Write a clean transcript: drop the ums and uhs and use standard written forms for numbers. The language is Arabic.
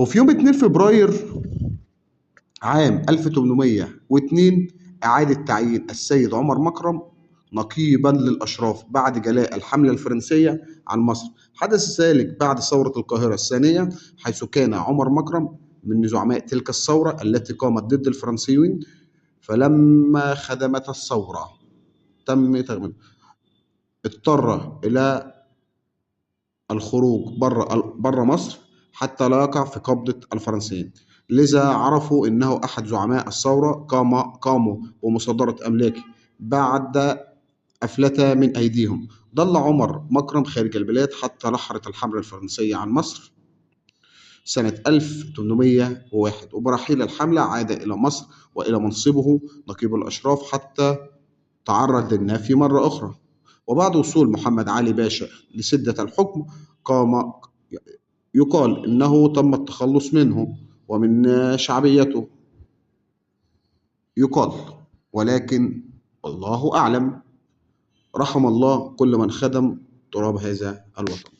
وفي يوم 2 فبراير عام 1802 إعادة تعيين السيد عمر مكرم نقيبا للأشراف بعد جلاء الحملة الفرنسية عن مصر. حدث ذلك بعد ثورة القاهرة الثانية، حيث كان عمر مكرم من زعماء تلك الثورة التي قامت ضد الفرنسيين. فلما خدمت الثورة تم تغميد اضطر إلى الخروج بره مصر حتى لا يقع في قبضة الفرنسيين. لذا عرفوا أنه أحد زعماء الثورة. قاموا بمصادرة أملاكه بعد أفلت من أيديهم. ظل عمر مكرم خارج البلاد حتى نحرت الحملة الفرنسية عن مصر سنة 1801، وبرحيل الحملة عاد إلى مصر وإلى منصبه نقيب الأشراف حتى تعرض للنفي مرة أخرى. وبعد وصول محمد علي باشا لسدة الحكم، قام يقال إنه تم التخلص منه ومن شعبيته، يقال، ولكن والله أعلم. رحم الله كل من خدم تراب هذا الوطن.